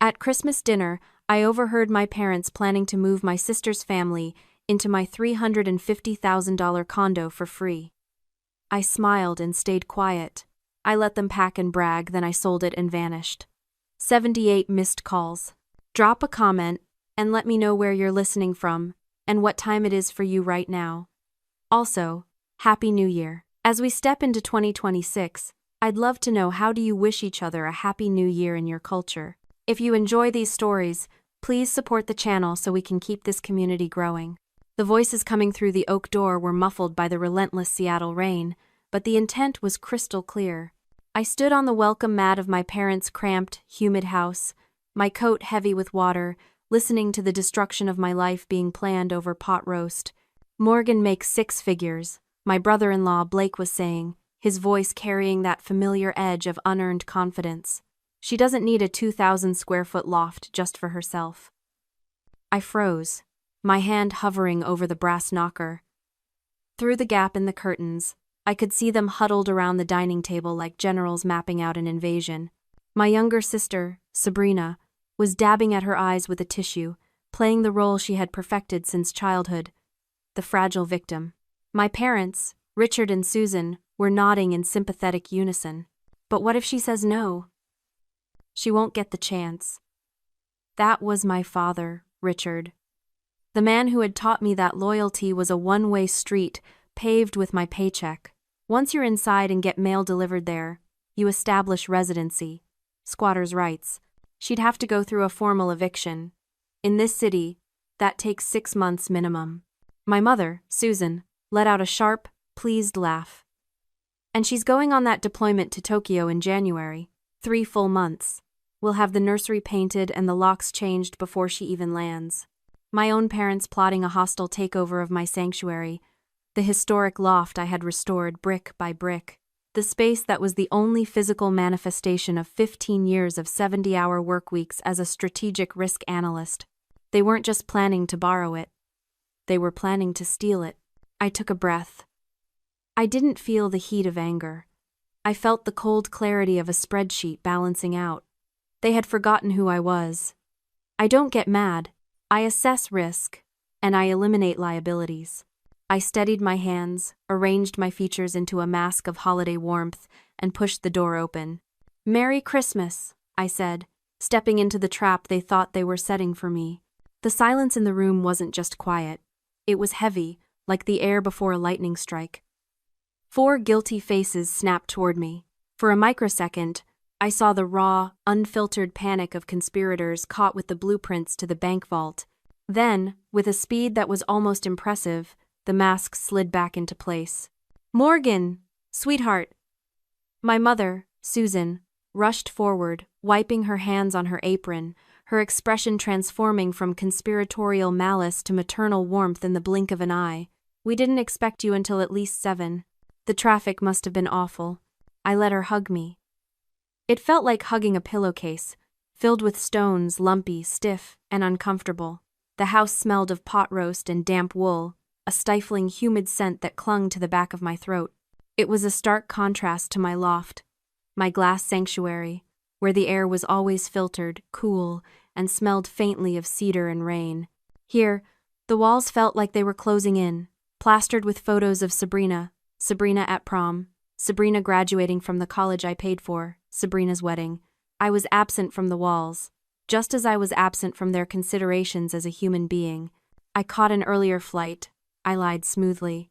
At Christmas dinner, I overheard my parents planning to move my sister's family into my $350,000 condo for free. I smiled and stayed quiet. I let them pack and brag, then I sold it and vanished. 78 missed calls. Drop a comment and let me know where you're listening from and what time it is for you right now. Also, Happy New Year. As we step into 2026, I'd love to know, how do you wish each other a Happy New Year in your culture? If you enjoy these stories, please support the channel so we can keep this community growing. The voices coming through the oak door were muffled by the relentless Seattle rain, but the intent was crystal clear. I stood on the welcome mat of my parents' cramped, humid house, my coat heavy with water, listening to the destruction of my life being planned over pot roast. "Morgan makes six figures," my brother-in-law Blake was saying, his voice carrying that familiar edge of unearned confidence. "She doesn't need a 2,000-square-foot loft just for herself." I froze, my hand hovering over the brass knocker. Through the gap in the curtains, I could see them huddled around the dining table like generals mapping out an invasion. My younger sister, Sabrina, was dabbing at her eyes with a tissue, playing the role she had perfected since childhood, the fragile victim. My parents, Richard and Susan, were nodding in sympathetic unison. But what if she says no? She won't get the chance. That was my father, Richard. The man who had taught me that loyalty was a one-way street paved with my paycheck. Once you're inside and get mail delivered there, you establish residency, squatter's rights. She'd have to go through a formal eviction. In this city, that takes 6 months minimum. My mother, Susan, let out a sharp, pleased laugh. And she's going on that deployment to Tokyo in January. 3 full months. We'll have the nursery painted and the locks changed before she even lands. My own parents plotting a hostile takeover of my sanctuary, the historic loft I had restored brick by brick, the space that was the only physical manifestation of 15 years of 70-hour work weeks as a strategic risk analyst. They weren't just planning to borrow it. They were planning to steal it. I took a breath. I didn't feel the heat of anger. I felt the cold clarity of a spreadsheet balancing out. They had forgotten who I was. I don't get mad. I assess risk, and I eliminate liabilities. I steadied my hands, arranged my features into a mask of holiday warmth, and pushed the door open. "Merry Christmas," I said, stepping into the trap they thought they were setting for me. The silence in the room wasn't just quiet. It was heavy, like the air before a lightning strike. 4 guilty faces snapped toward me. For a microsecond, I saw the raw, unfiltered panic of conspirators caught with the blueprints to the bank vault. Then, with a speed that was almost impressive, the masks slid back into place. "Morgan! Sweetheart!" My mother, Susan, rushed forward, wiping her hands on her apron, her expression transforming from conspiratorial malice to maternal warmth in the blink of an eye. "We didn't expect you until at least 7. The traffic must have been awful." I let her hug me. It felt like hugging a pillowcase, filled with stones, lumpy, stiff, and uncomfortable. The house smelled of pot roast and damp wool, a stifling, humid scent that clung to the back of my throat. It was a stark contrast to my loft, my glass sanctuary, where the air was always filtered, cool, and smelled faintly of cedar and rain. Here, the walls felt like they were closing in, plastered with photos of Sabrina at prom, Sabrina graduating from the college I paid for, Sabrina's wedding. I was absent from the walls, just as I was absent from their considerations as a human being. I caught an earlier flight. I lied smoothly.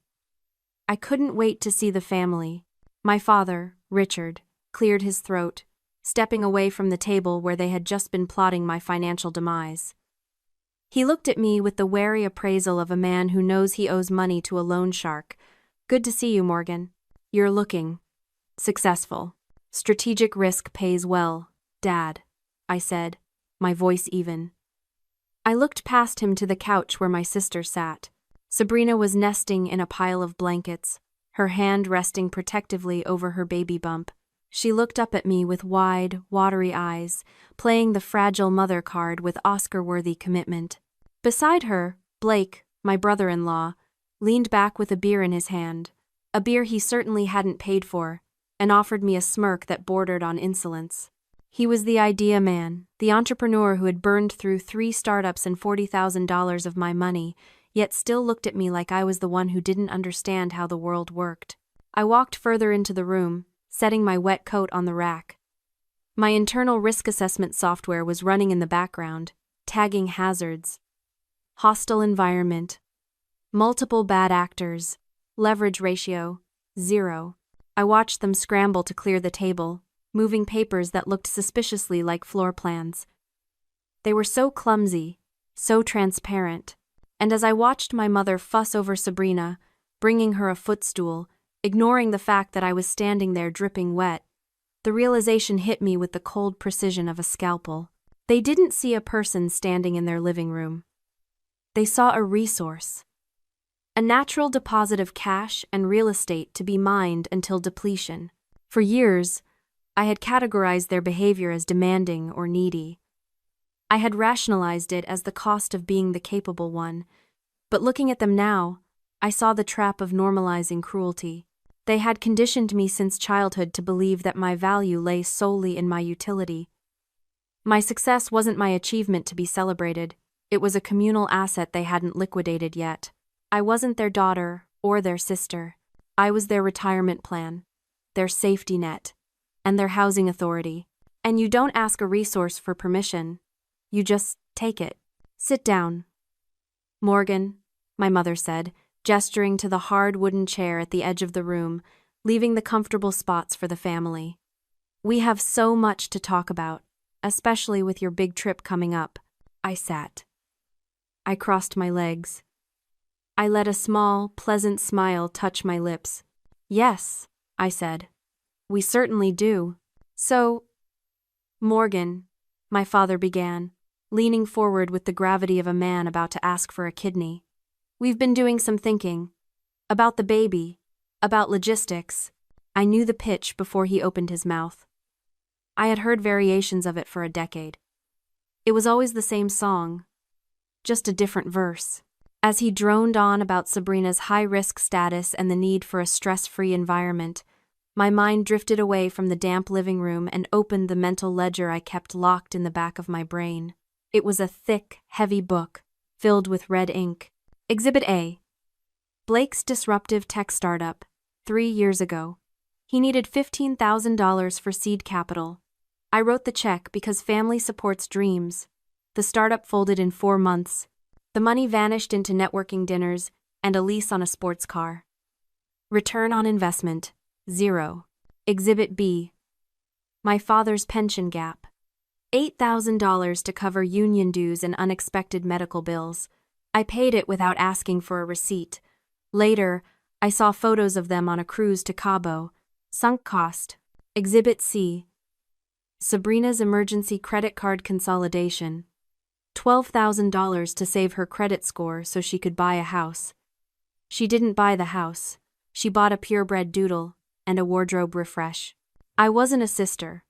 I couldn't wait to see the family. My father, Richard, cleared his throat, stepping away from the table where they had just been plotting my financial demise. He looked at me with the wary appraisal of a man who knows he owes money to a loan shark. "Good to see you, Morgan. You're looking successful. Strategic risk pays well, Dad," I said, my voice even. I looked past him to the couch where my sister sat. Sabrina was nesting in a pile of blankets, her hand resting protectively over her baby bump. She looked up at me with wide, watery eyes, playing the fragile mother card with Oscar-worthy commitment. Beside her, Blake, my brother-in-law, leaned back with a beer in his hand, a beer he certainly hadn't paid for, and offered me a smirk that bordered on insolence. He was the idea man, the entrepreneur who had burned through 3 startups and $40,000 of my money, yet still looked at me like I was the one who didn't understand how the world worked. I walked further into the room, setting my wet coat on the rack. My internal risk assessment software was running in the background, tagging hazards. Hostile environment. Multiple bad actors. Leverage ratio, 0. I watched them scramble to clear the table, moving papers that looked suspiciously like floor plans. They were so clumsy, so transparent, and as I watched my mother fuss over Sabrina, bringing her a footstool, ignoring the fact that I was standing there dripping wet, the realization hit me with the cold precision of a scalpel. They didn't see a person standing in their living room. They saw a resource. A natural deposit of cash and real estate to be mined until depletion. For years, I had categorized their behavior as demanding or needy. I had rationalized it as the cost of being the capable one, but looking at them now, I saw the trap of normalizing cruelty. They had conditioned me since childhood to believe that my value lay solely in my utility. My success wasn't my achievement to be celebrated, it was a communal asset they hadn't liquidated yet. I wasn't their daughter or their sister. I was their retirement plan, their safety net, and their housing authority. And you don't ask a resource for permission. You just take it. Sit down. Morgan, my mother said, gesturing to the hard wooden chair at the edge of the room, leaving the comfortable spots for the family. We have so much to talk about, especially with your big trip coming up. I sat. I crossed my legs. I let a small, pleasant smile touch my lips. Yes, I said. We certainly do. So, Morgan, my father began, leaning forward with the gravity of a man about to ask for a kidney. We've been doing some thinking. About the baby. About logistics. I knew the pitch before he opened his mouth. I had heard variations of it for a decade. It was always the same song, just a different verse. As he droned on about Sabrina's high-risk status and the need for a stress-free environment, my mind drifted away from the damp living room and opened the mental ledger I kept locked in the back of my brain. It was a thick, heavy book, filled with red ink. Exhibit A. Blake's disruptive tech startup, 3 years ago. He needed $15,000 for seed capital. I wrote the check because family supports dreams. The startup folded in 4 months. The money vanished into networking dinners and a lease on a sports car. Return on investment, 0. Exhibit B. My father's pension gap. $8,000 to cover union dues and unexpected medical bills. I paid it without asking for a receipt. Later, I saw photos of them on a cruise to Cabo. Sunk cost. Exhibit C. Sabrina's emergency credit card consolidation. $12,000 to save her credit score so she could buy a house. She didn't buy the house. She bought a purebred doodle and a wardrobe refresh. I wasn't a sister.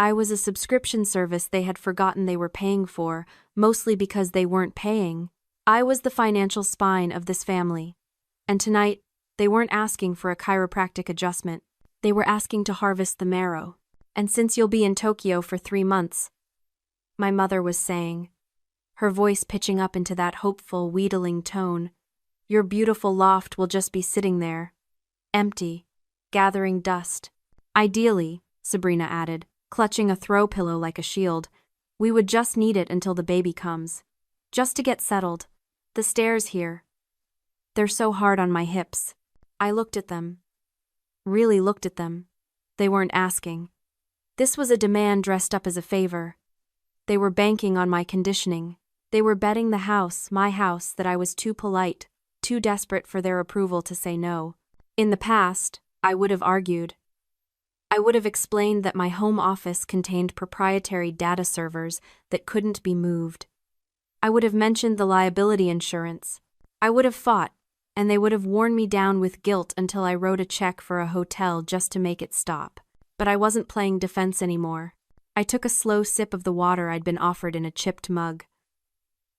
I was a subscription service they had forgotten they were paying for, mostly because they weren't paying. I was the financial spine of this family. And tonight, they weren't asking for a chiropractic adjustment. They were asking to harvest the marrow. And since you'll be in Tokyo for 3 months, my mother was saying, her voice pitching up into that hopeful, wheedling tone, your beautiful loft will just be sitting there, empty, gathering dust. Ideally, Sabrina added, clutching a throw pillow like a shield, we would just need it until the baby comes. Just to get settled. The stairs here. They're so hard on my hips. I looked at them. Really looked at them. They weren't asking. This was a demand dressed up as a favor. They were banking on my conditioning. They were betting the house, my house, that I was too polite, too desperate for their approval to say no. In the past, I would have argued. I would have explained that my home office contained proprietary data servers that couldn't be moved. I would have mentioned the liability insurance. I would have fought, and they would have worn me down with guilt until I wrote a check for a hotel just to make it stop. But I wasn't playing defense anymore. I took a slow sip of the water I'd been offered in a chipped mug.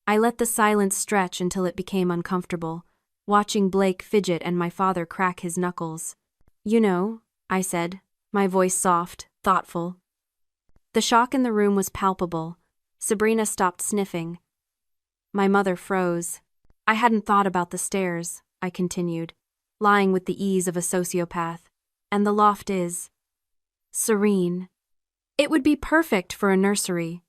I let the silence stretch until it became uncomfortable, watching Blake fidget and my father crack his knuckles. You know, I said, my voice soft, thoughtful. The shock in the room was palpable. Sabrina stopped sniffing. My mother froze. I hadn't thought about the stairs, I continued, lying with the ease of a sociopath. And the loft is serene. It would be perfect for a nursery.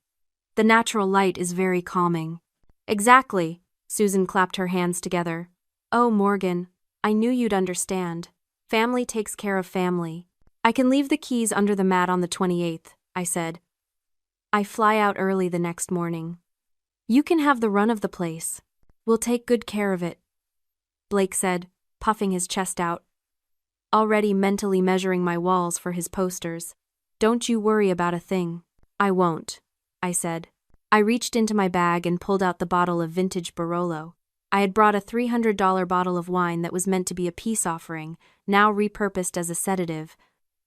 The natural light is very calming. Exactly, Susan clapped her hands together. Oh, Morgan, I knew you'd understand. Family takes care of family. I can leave the keys under the mat on the 28th, I said. I fly out early the next morning. You can have the run of the place. We'll take good care of it, Blake said, puffing his chest out. Already mentally measuring my walls for his posters. Don't you worry about a thing. I won't, I said. I reached into my bag and pulled out the bottle of vintage Barolo. I had brought a $300 bottle of wine that was meant to be a peace offering, now repurposed as a sedative.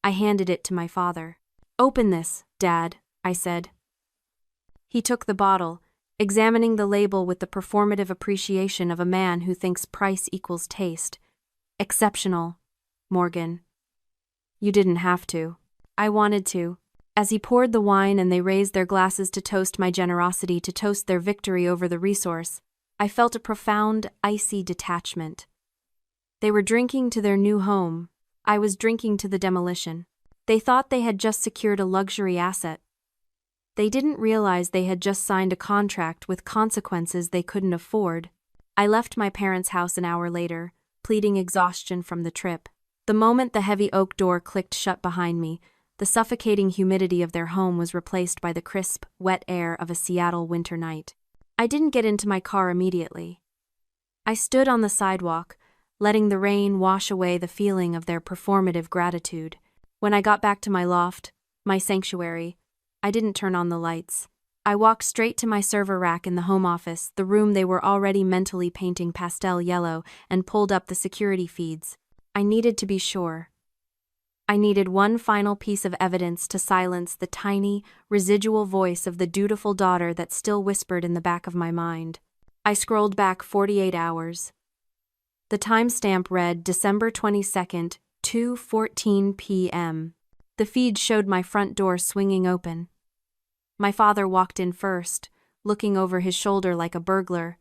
I handed it to my father. Open this, Dad, I said. He took the bottle, examining the label with the performative appreciation of a man who thinks price equals taste. Exceptional, Morgan. You didn't have to. I wanted to. As he poured the wine and they raised their glasses to toast my generosity, to toast their victory over the resource, I felt a profound, icy detachment. They were drinking to their new home. I was drinking to the demolition. They thought they had just secured a luxury asset. They didn't realize they had just signed a contract with consequences they couldn't afford. I left my parents' house an hour later, pleading exhaustion from the trip. The moment the heavy oak door clicked shut behind me, the suffocating humidity of their home was replaced by the crisp, wet air of a Seattle winter night. I didn't get into my car immediately. I stood on the sidewalk, letting the rain wash away the feeling of their performative gratitude. When I got back to my loft, my sanctuary, I didn't turn on the lights. I walked straight to my server rack in the home office, the room they were already mentally painting pastel yellow, and pulled up the security feeds. I needed to be sure. I needed one final piece of evidence to silence the tiny, residual voice of the dutiful daughter that still whispered in the back of my mind. I scrolled back 48 hours. The timestamp read December 22nd, 2:14 p.m. The feed showed my front door swinging open. My father walked in first, looking over his shoulder like a burglar.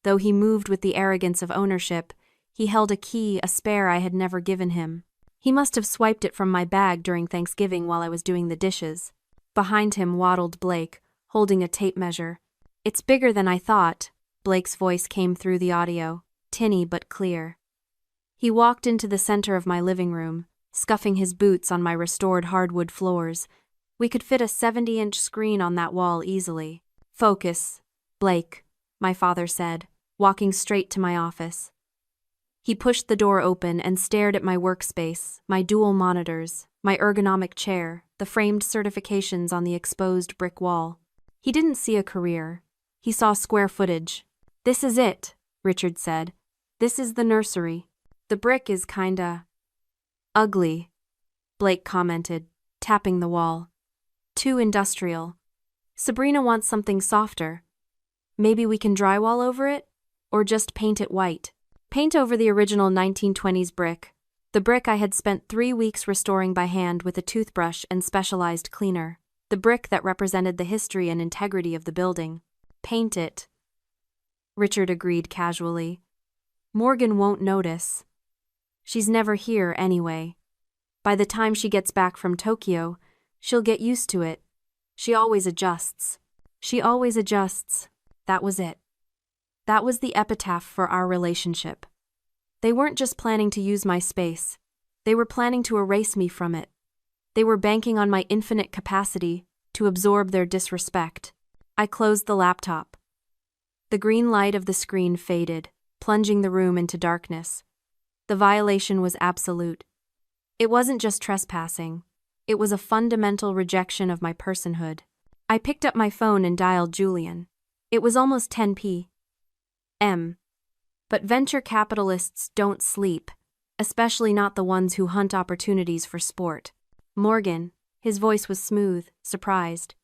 Though he moved with the arrogance of ownership, he held a key, a spare I had never given him. He must have swiped it from my bag during Thanksgiving while I was doing the dishes. Behind him waddled Blake, holding a tape measure. It's bigger than I thought, Blake's voice came through the audio, tinny but clear. He walked into the center of my living room, scuffing his boots on my restored hardwood floors. We could fit a 70-inch screen on that wall easily. Focus, Blake, my father said, walking straight to my office. He pushed the door open and stared at my workspace, my dual monitors, my ergonomic chair, the framed certifications on the exposed brick wall. He didn't see a career. He saw square footage. This is it, Richard said. This is the nursery. The brick is kinda ugly, Blake commented, tapping the wall. Too industrial. Sabrina wants something softer. Maybe we can drywall over it? Or just paint it white? Paint over the original 1920s brick, the brick I had spent 3 weeks restoring by hand with a toothbrush and specialized cleaner, the brick that represented the history and integrity of the building. Paint it. Richard agreed casually. Morgan won't notice. She's never here anyway. By the time she gets back from Tokyo, she'll get used to it. She always adjusts. She always adjusts. That was it. That was the epitaph for our relationship. They weren't just planning to use my space. They were planning to erase me from it. They were banking on my infinite capacity to absorb their disrespect. I closed the laptop. The green light of the screen faded, plunging the room into darkness. The violation was absolute. It wasn't just trespassing. It was a fundamental rejection of my personhood. I picked up my phone and dialed Julian. It was almost 10 p.m. But venture capitalists don't sleep, especially not the ones who hunt opportunities for sport. Morgan, his voice was smooth, surprised.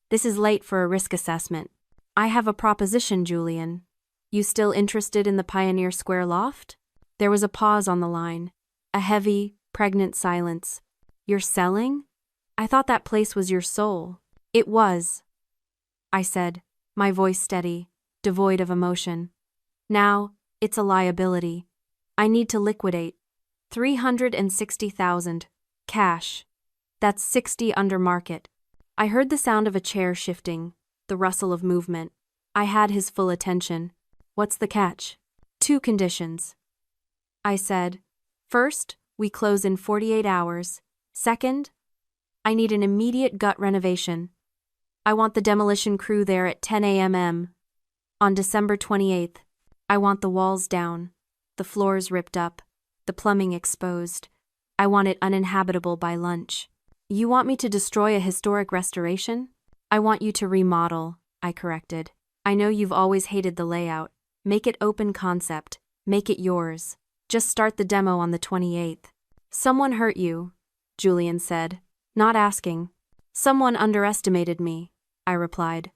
This is late for a risk assessment. I have a proposition, Julian. You still interested in the Pioneer Square loft? There was a pause on the line, a heavy, pregnant silence. You're selling? I thought that place was your soul. It was, I said, my voice steady, devoid of emotion. Now, it's a liability. I need to liquidate. 360,000. Cash. That's 60 under market. I heard the sound of a chair shifting, the rustle of movement. I had his full attention. What's the catch? 2 conditions, I said. First, we close in 48 hours. Second, I need an immediate gut renovation. I want the demolition crew there at 10 a.m. On December 28th. I want the walls down, the floors ripped up, the plumbing exposed. I want it uninhabitable by lunch. You want me to destroy a historic restoration? I want you to remodel, I corrected. I know you've always hated the layout. Make it open concept. Make it yours. Just start the demo on the 28th. Someone hurt you, Julian said, not asking. Someone underestimated me, I replied.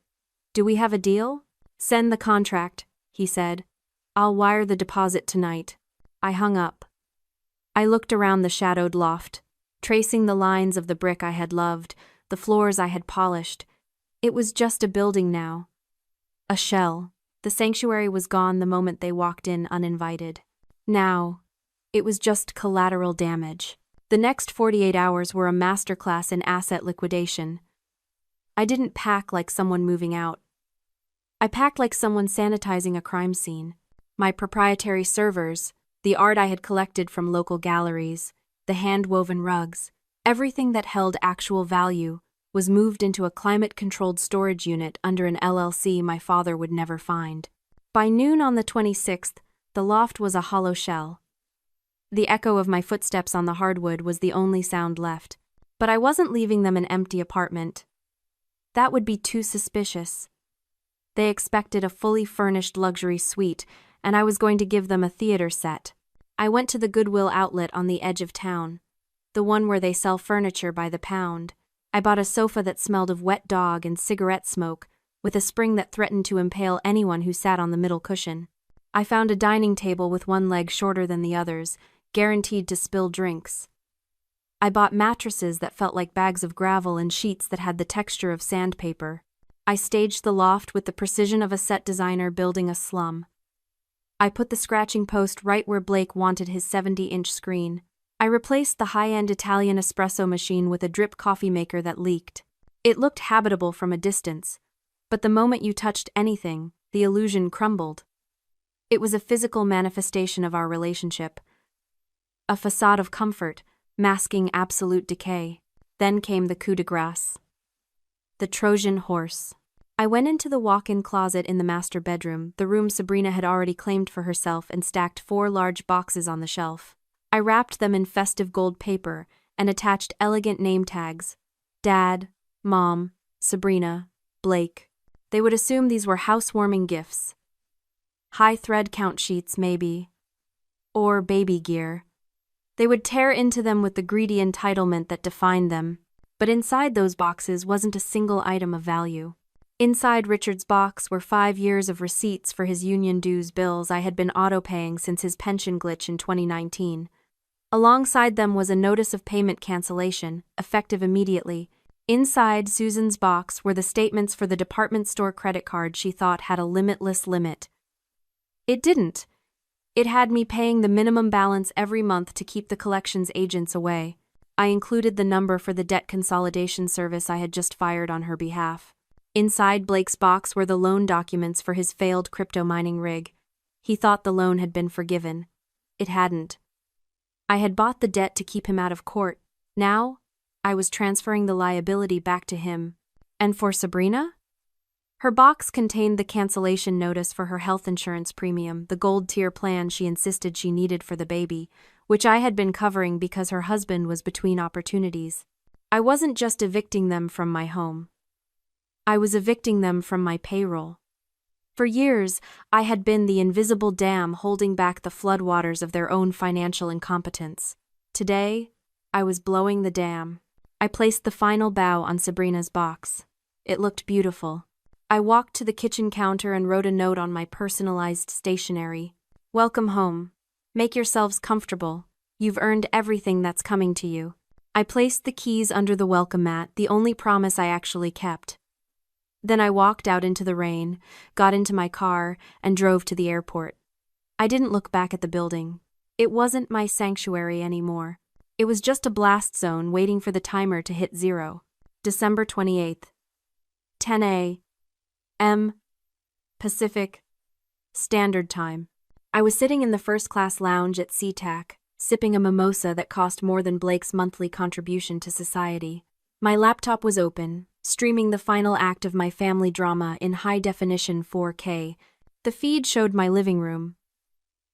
Do we have a deal? Send the contract, he said. I'll wire the deposit tonight. I hung up. I looked around the shadowed loft, tracing the lines of the brick I had loved, the floors I had polished. It was just a building now. A shell. The sanctuary was gone the moment they walked in uninvited. Now, it was just collateral damage. The next 48 hours were a masterclass in asset liquidation. I didn't pack like someone moving out. I packed like someone sanitizing a crime scene. My proprietary servers, the art I had collected from local galleries, the hand-woven rugs, everything that held actual value was moved into a climate-controlled storage unit under an LLC my father would never find. By noon on the 26th, the loft was a hollow shell. The echo of my footsteps on the hardwood was the only sound left, but I wasn't leaving them an empty apartment. That would be too suspicious. They expected a fully furnished luxury suite, and I was going to give them a theater set. I went to the Goodwill outlet on the edge of town, the one where they sell furniture by the pound. I bought a sofa that smelled of wet dog and cigarette smoke, with a spring that threatened to impale anyone who sat on the middle cushion. I found a dining table with one leg shorter than the others, guaranteed to spill drinks. I bought mattresses that felt like bags of gravel and sheets that had the texture of sandpaper. I staged the loft with the precision of a set designer building a slum. I put the scratching post right where Blake wanted his 70-inch screen. I replaced the high-end Italian espresso machine with a drip coffee maker that leaked. It looked habitable from a distance, but the moment you touched anything, the illusion crumbled. It was a physical manifestation of our relationship. A facade of comfort, masking absolute decay. Then came the coup de grace. The Trojan horse. I went into the walk-in closet in the master bedroom, the room Sabrina had already claimed for herself, and stacked 4 large boxes on the shelf. I wrapped them in festive gold paper and attached elegant name tags. Dad, Mom, Sabrina, Blake. They would assume these were housewarming gifts. High thread count sheets, maybe. Or baby gear. They would tear into them with the greedy entitlement that defined them. But inside those boxes wasn't a single item of value. Inside Richard's box were 5 years of receipts for his union dues bills I had been auto-paying since his pension glitch in 2019. Alongside them was a notice of payment cancellation, effective immediately. Inside Susan's box were the statements for the department store credit card she thought had a limitless limit. It didn't. It had me paying the minimum balance every month to keep the collections agents away. I included the number for the debt consolidation service I had just fired on her behalf. Inside Blake's box were the loan documents for his failed crypto mining rig. He thought the loan had been forgiven. It hadn't. I had bought the debt to keep him out of court. Now, I was transferring the liability back to him. And for Sabrina? Her box contained the cancellation notice for her health insurance premium, the gold tier plan she insisted she needed for the baby, which I had been covering because her husband was between opportunities. I wasn't just evicting them from my home. I was evicting them from my payroll. For years, I had been the invisible dam holding back the floodwaters of their own financial incompetence. Today, I was blowing the dam. I placed the final bow on Sabrina's box. It looked beautiful. I walked to the kitchen counter and wrote a note on my personalized stationery. Welcome home. Make yourselves comfortable. You've earned everything that's coming to you. I placed the keys under the welcome mat, the only promise I actually kept. Then I walked out into the rain, got into my car, and drove to the airport. I didn't look back at the building. It wasn't my sanctuary anymore. It was just a blast zone waiting for the timer to hit 0. December 28th. 10 a.m. Pacific Standard Time. I was sitting in the first-class lounge at SeaTac, sipping a mimosa that cost more than Blake's monthly contribution to society. My laptop was open, streaming the final act of my family drama in high-definition 4K. The feed showed my living room.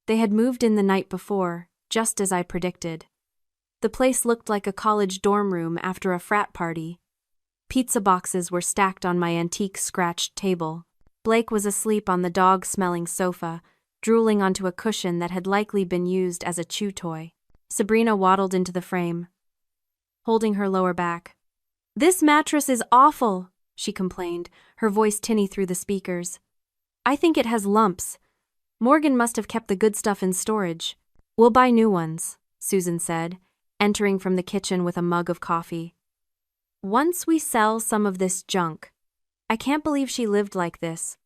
They had moved in the night before, just as I predicted. The place looked like a college dorm room after a frat party. Pizza boxes were stacked on my antique scratched table. Blake was asleep on the dog-smelling sofa, drooling onto a cushion that had likely been used as a chew toy. Sabrina waddled into the frame, holding her lower back. "This mattress is awful," she complained, her voice tinny through the speakers. "I think it has lumps. Morgan must have kept the good stuff in storage." "We'll buy new ones," Susan said, entering from the kitchen with a mug of coffee. "Once we sell some of this junk." I can't believe she lived like this.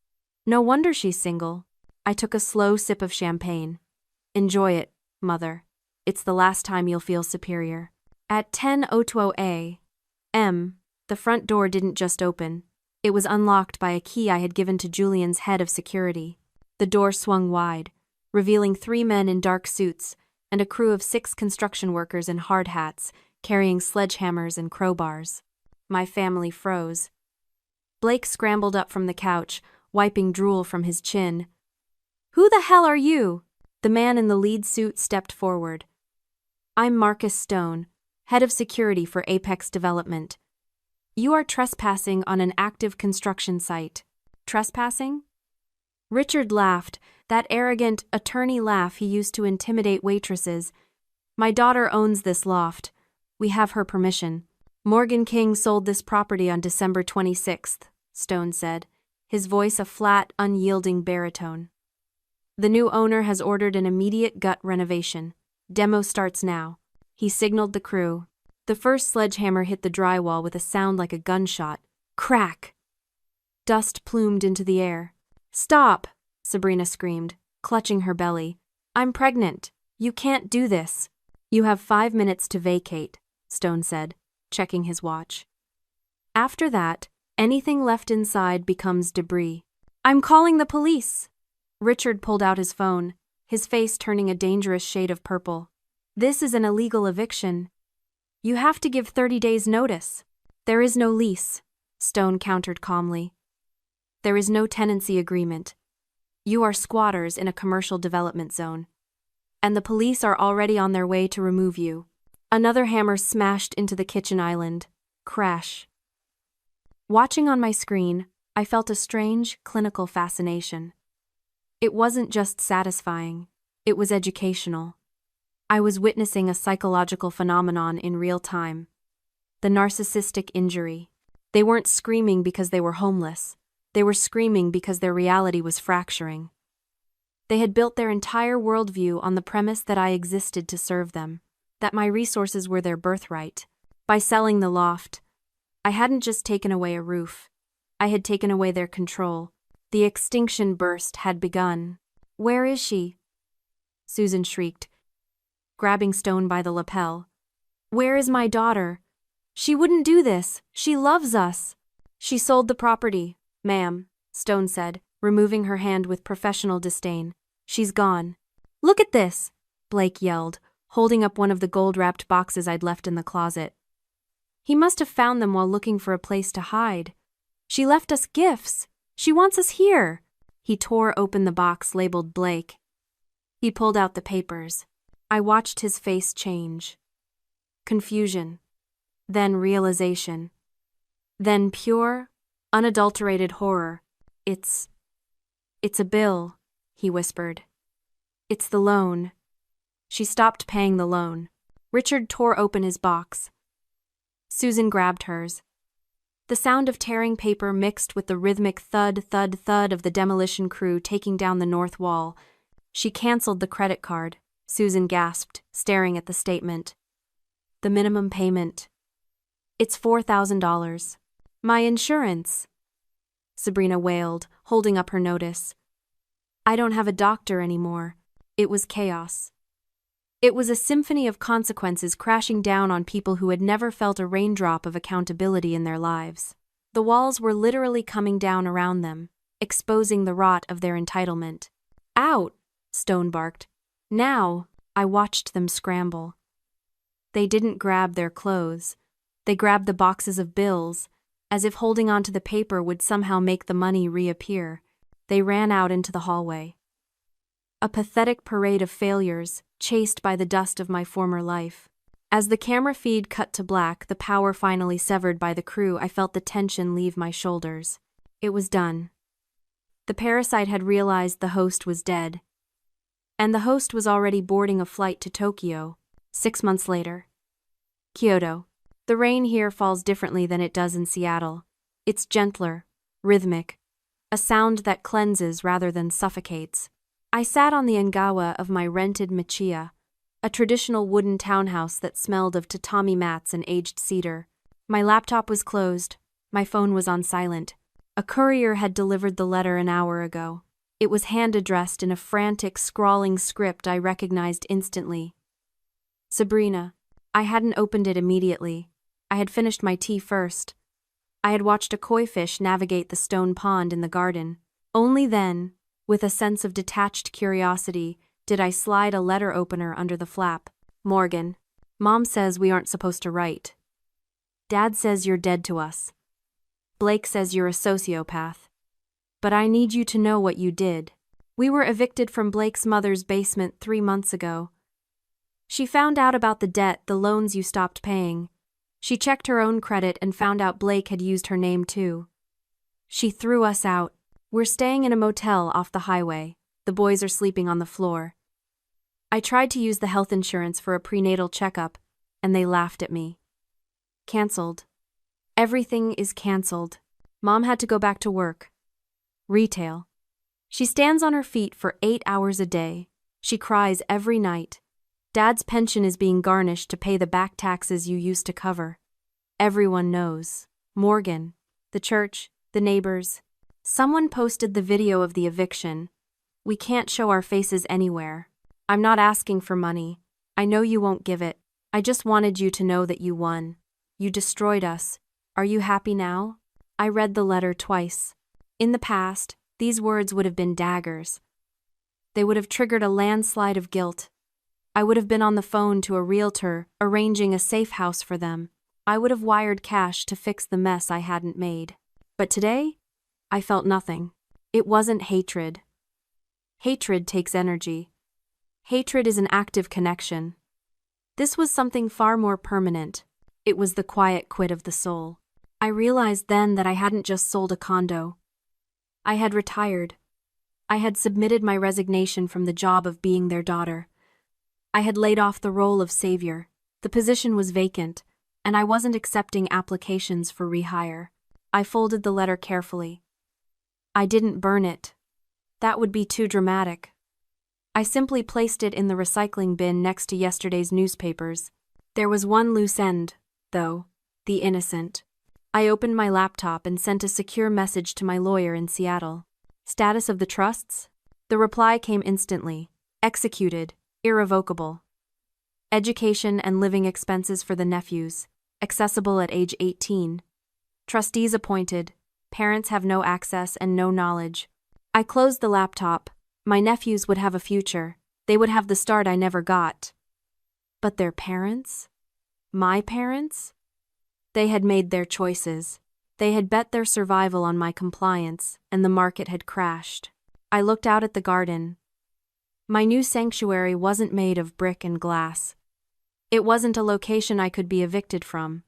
No wonder she's single. I took a slow sip of champagne. "Enjoy it, Mother. It's the last time you'll feel superior." At 10:02 a.m., the front door didn't just open. It was unlocked by a key I had given to Julian's head of security. The door swung wide, revealing 3 men in dark suits and a crew of 6 construction workers in hard hats, carrying sledgehammers and crowbars. My family froze. Blake scrambled up from the couch, wiping drool from his chin. "Who the hell are you?" The man in the lead suit stepped forward. "I'm Marcus Stone, head of security for Apex Development. You are trespassing on an active construction site." "Trespassing?" Richard laughed, that arrogant attorney laugh he used to intimidate waitresses. "My daughter owns this loft. We have her permission." "Morgan King sold this property on December 26th, Stone said, his voice a flat, unyielding baritone. "The new owner has ordered an immediate gut renovation. Demo starts now." He signaled the crew. The first sledgehammer hit the drywall with a sound like a gunshot. Crack! Dust plumed into the air. "Stop!" Sabrina screamed, clutching her belly. "I'm pregnant. You can't do this." "You have 5 minutes to vacate," Stone said, checking his watch. "After that, anything left inside becomes debris." "I'm calling the police." Richard pulled out his phone, his face turning a dangerous shade of purple. "This is an illegal eviction. You have to give 30 days' notice." "There is no lease," Stone countered calmly. "There is no tenancy agreement. You are squatters in a commercial development zone. And the police are already on their way to remove you." Another hammer smashed into the kitchen island. Crash. Watching on my screen, I felt a strange, clinical fascination. It wasn't just satisfying, it was educational. I was witnessing a psychological phenomenon in real time. The narcissistic injury. They weren't screaming because they were homeless. They were screaming because their reality was fracturing. They had built their entire worldview on the premise that I existed to serve them, that my resources were their birthright. By selling the loft, I hadn't just taken away a roof. I had taken away their control. The extinction burst had begun. "Where is she?" Susan shrieked, grabbing Stone by the lapel. "Where is my daughter? She wouldn't do this. She loves us." "She sold the property, ma'am," Stone said, removing her hand with professional disdain. "She's gone." "Look at this," Blake yelled, holding up one of the gold-wrapped boxes I'd left in the closet. He must have found them while looking for a place to hide. "She left us gifts. She wants us here." He tore open the box labeled Blake. He pulled out the papers. I watched his face change. Confusion. Then realization. Then pure, unadulterated horror. It's a bill," he whispered. "It's the loan." She stopped paying the loan. Richard tore open his box. Susan grabbed hers. The sound of tearing paper mixed with the rhythmic thud, thud, thud of the demolition crew taking down the north wall. She canceled the credit card, Susan gasped, staring at the statement. The minimum payment. It's $4,000. My insurance. Sabrina wailed, holding up her notice. I don't have a doctor anymore. It was chaos. It was a symphony of consequences crashing down on people who had never felt a raindrop of accountability in their lives. The walls were literally coming down around them, exposing the rot of their entitlement. Out! Stone barked. Now! I watched them scramble. They didn't grab their clothes. They grabbed the boxes of bills, as if holding onto the paper would somehow make the money reappear. They ran out into the hallway. A pathetic parade of failures, chased by the dust of my former life. As the camera feed cut to black, the power finally severed by the crew, I felt the tension leave my shoulders. It was done. The parasite had realized the host was dead. And the host was already boarding a flight to Tokyo, 6 months later. Kyoto. The rain here falls differently than it does in Seattle. It's gentler, rhythmic, a sound that cleanses rather than suffocates. I sat on the engawa of my rented Michiya, a traditional wooden townhouse that smelled of tatami mats and aged cedar. My laptop was closed, my phone was on silent. A courier had delivered the letter an hour ago. It was hand-addressed in a frantic, scrawling script I recognized instantly. Sabrina. I hadn't opened it immediately. I had finished my tea first. I had watched a koi fish navigate the stone pond in the garden. Only then, with a sense of detached curiosity, did I slide a letter opener under the flap. Morgan. Mom says we aren't supposed to write. Dad says you're dead to us. Blake says you're a sociopath. But I need you to know what you did. We were evicted from Blake's mother's basement 3 months ago. She found out about the debt, the loans you stopped paying. She checked her own credit and found out Blake had used her name too. She threw us out. We're staying in a motel off the highway. The boys are sleeping on the floor. I tried to use the health insurance for a prenatal checkup, and they laughed at me. Cancelled. Everything is cancelled. Mom had to go back to work. Retail. She stands on her feet for 8 hours a day. She cries every night. Dad's pension is being garnished to pay the back taxes you used to cover. Everyone knows. Morgan, the church, the neighbors. Someone posted the video of the eviction. We can't show our faces anywhere. I'm not asking for money. I know you won't give it. I just wanted you to know that you won. You destroyed us. Are you happy now? I read the letter twice. In the past, these words would have been daggers. They would have triggered a landslide of guilt. I would have been on the phone to a realtor, arranging a safe house for them. I would have wired cash to fix the mess I hadn't made. But today, I felt nothing. It wasn't hatred. Hatred takes energy. Hatred is an active connection. This was something far more permanent. It was the quiet quit of the soul. I realized then that I hadn't just sold a condo. I had retired. I had submitted my resignation from the job of being their daughter. I had laid off the role of savior. The position was vacant, and I wasn't accepting applications for rehire. I folded the letter carefully. I didn't burn it. That would be too dramatic. I simply placed it in the recycling bin next to yesterday's newspapers. There was one loose end, though, the innocent. I opened my laptop and sent a secure message to my lawyer in Seattle. Status of the trusts? The reply came instantly. Executed. Irrevocable. Education and living expenses for the nephews. Accessible at age 18. Trustees appointed. Parents have no access and no knowledge. I closed the laptop. My nephews would have a future. They would have the start I never got. But their parents? My parents? They had made their choices. They had bet their survival on my compliance, and the market had crashed. I looked out at the garden. My new sanctuary wasn't made of brick and glass. It wasn't a location I could be evicted from.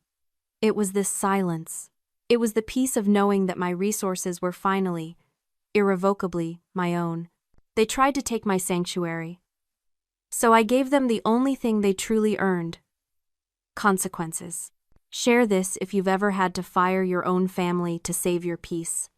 It was this silence. It was the peace of knowing that my resources were finally, irrevocably, my own. They tried to take my sanctuary. So I gave them the only thing they truly earned. Consequences. Share this if you've ever had to fire your own family to save your peace.